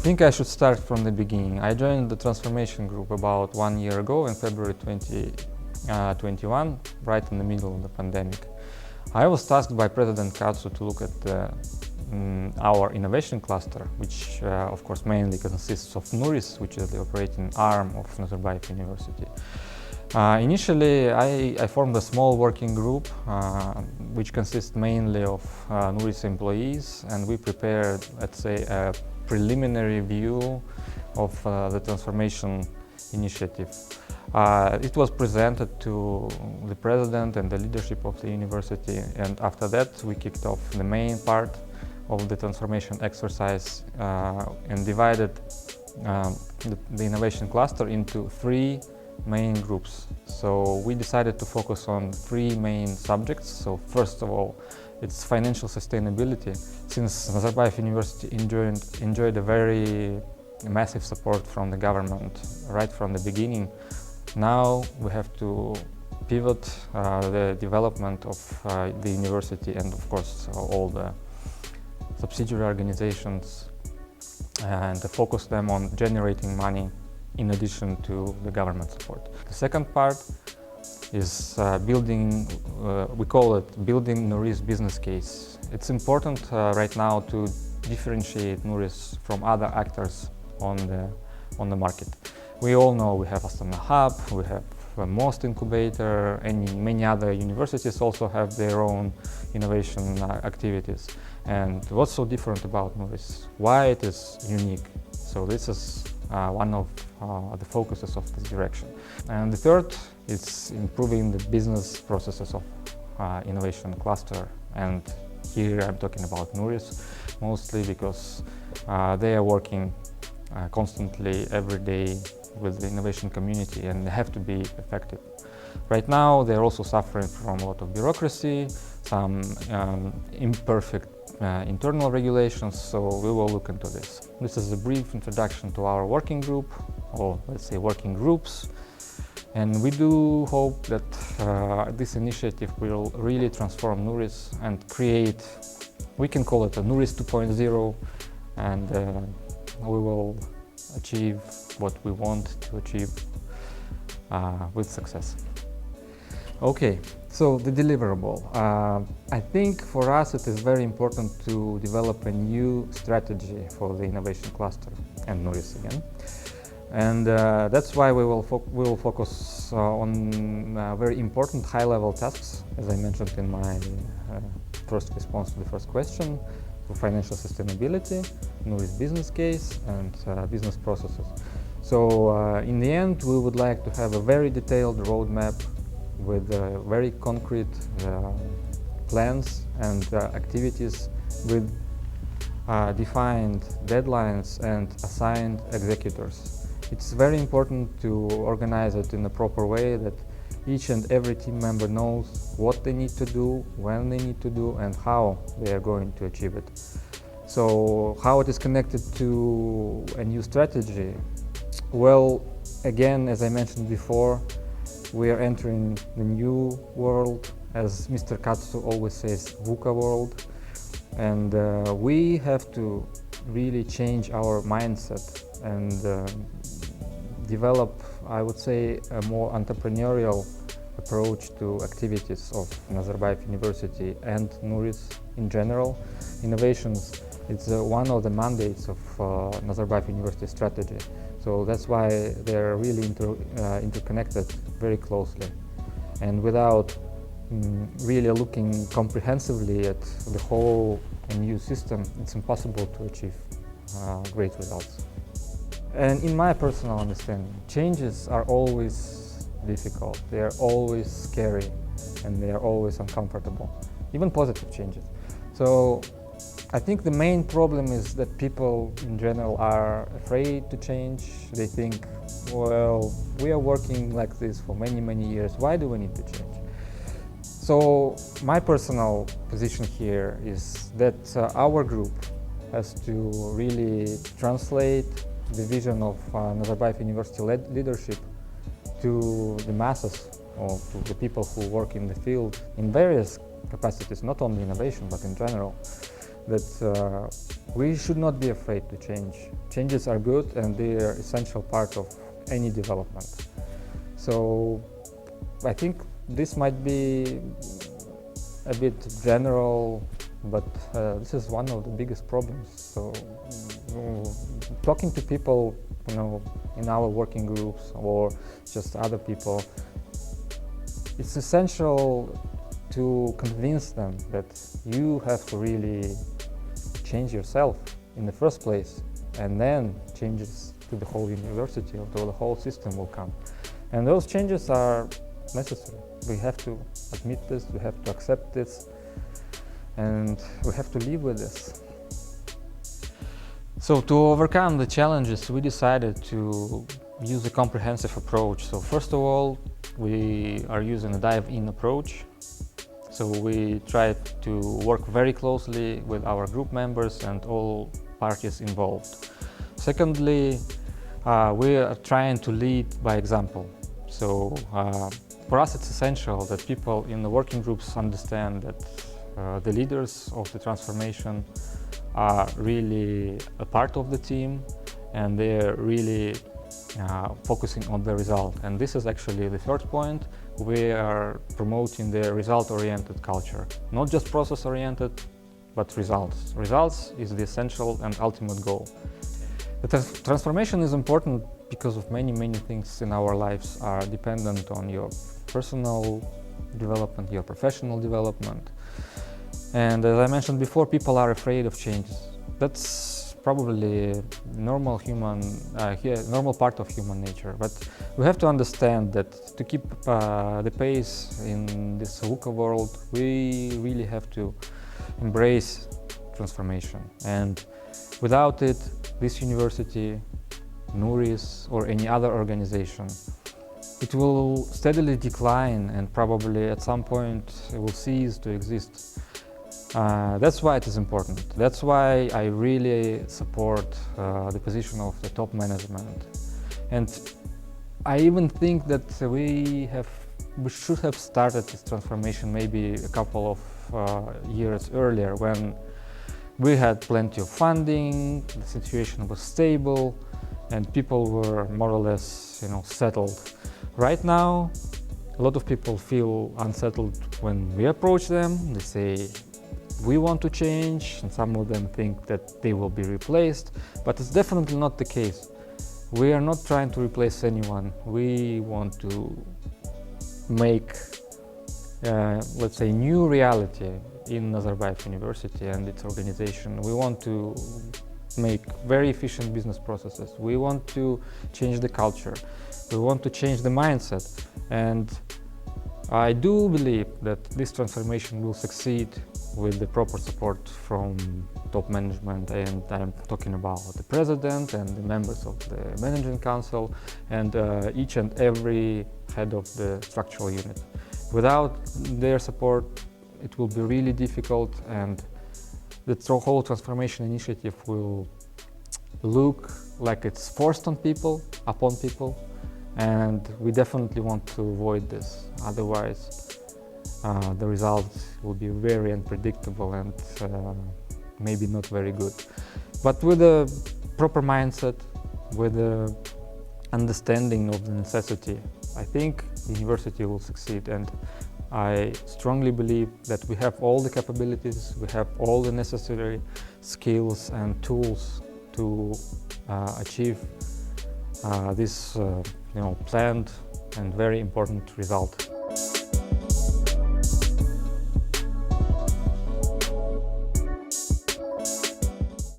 think I should start from the beginning. I joined the transformation group about 1 year ago in February 2021, right in the middle of the pandemic. I was tasked by President Katsu to look at our innovation cluster, which of course mainly consists of NURIS, which is the operating arm of Nazarbayev University. Initially, I formed a small working group which consists mainly of NURIS employees, and we prepared, let's say, a preliminary view of the transformation initiative. It was presented to the president and the leadership of the university, and after that we kicked off the main part of the transformation exercise and divided the innovation cluster into 3 main groups. So we decided to focus on 3 main subjects. So first of all, it's financial sustainability. Since Nazarbayev University enjoyed a very massive support from the government right from the beginning, now we have to pivot the development of the university and of course all the subsidiary organizations and to focus them on generating money in addition to the government support. The second part is building, we call it building NURIS business case. It's important right now to differentiate NURIS from other actors on the market. We all know we have Astana Hub, we have MOST incubator, and many other universities also have their own innovation activities. And what's so different about NURIS? Why it is unique? So this is one of the focuses of this direction. And the third is improving the business processes of innovation cluster. And here I'm talking about NURIS mostly because they are working constantly every day with the innovation community and they have to be effective. Right now they're also suffering from a lot of bureaucracy, some imperfect internal regulations, so we will look into this. This is a brief introduction to our working group, or let's say working groups, and we do hope that this initiative will really transform NURIS and create, we can call it a NURIS 2.0, and we will achieve what we want to achieve with success. Okay, so the deliverable. I think for us it is very important to develop a new strategy for the innovation cluster and NURIS again. And that's why we will focus on very important high-level tasks, as I mentioned in my first response to the first question, for financial sustainability, NURIS business case, and business processes. So in the end, we would like to have a very detailed roadmap with very concrete plans and activities with defined deadlines and assigned executors. It's very important to organize it in a proper way that each and every team member knows what they need to do, when they need to do, and how they are going to achieve it. So how it is connected to a new strategy? Well, again, as I mentioned before, we are entering the new world, as Mr. Katsu always says, VUCA world, and we have to really change our mindset and develop, I would say, a more entrepreneurial approach to activities of Nazarbayev University and NURIS in general. Innovations, it's one of the mandates of Nazarbayev University strategy. So that's why they're really interconnected very closely. And without really looking comprehensively at the whole new system, it's impossible to achieve great results. And in my personal understanding, changes are always difficult, they are always scary, and they are always uncomfortable, even positive changes. So I think the main problem is that people in general are afraid to change. They think, well, we are working like this for many, many years, why do we need to change? So my personal position here is that our group has to really translate the vision of Nazarbayev University leadership to the masses, or to the people who work in the field in various capacities, not only innovation but in general. that we should not be afraid to change. Changes are good and they are essential part of any development. So I think this might be a bit general, but this is one of the biggest problems. So talking to people, in our working groups or just other people, it's essential to convince them that you have to really change yourself in the first place, and then changes to the whole university or to the whole system will come. And those changes are necessary. We have to admit this, we have to accept this, and we have to live with this. So to overcome the challenges, we decided to use a comprehensive approach. So first of all, we are using a dive-in approach. So we try to work very closely with our group members and all parties involved. Secondly, we are trying to lead by example. So for us it's essential that people in the working groups understand that the leaders of the transformation are really a part of the team, and they're really focusing on the result. And this is actually the third point. We are promoting the result-oriented culture, not just process-oriented, but results. Results is the essential and ultimate goal. The transformation is important because of many things in our lives are dependent on your personal development, your professional development. And as I mentioned before, people are afraid of changes. That's probably normal normal part of human nature. But we have to understand that to keep the pace in this VUCA world, we really have to embrace transformation. And without it, this university, NURIS, or any other organization, it will steadily decline and probably at some point it will cease to exist. That's why it is important. That's why I really support the position of the top management. And I even think that we should have started this transformation maybe a couple of years earlier, when we had plenty of funding, the situation was stable, and people were more or less, settled. Right now, a lot of people feel unsettled when we approach them. They say, we want to change, and some of them think that they will be replaced, but it's definitely not the case. We are not trying to replace anyone. We want to make, let's say, new reality in Nazarbayev University and its organization. We want to make very efficient business processes. We want to change the culture. We want to change the mindset. And I do believe that this transformation will succeed with the proper support from top management, and I'm talking about the president and the members of the managing council and each and every head of the structural unit. Without their support, it will be really difficult, and the whole transformation initiative will look like it's forced on people, upon people, and we definitely want to avoid this. Otherwise, the results will be very unpredictable and maybe not very good. But with a proper mindset, with the understanding of the necessity, I think the university will succeed. And I strongly believe that we have all the capabilities, we have all the necessary skills and tools to achieve this planned and very important result.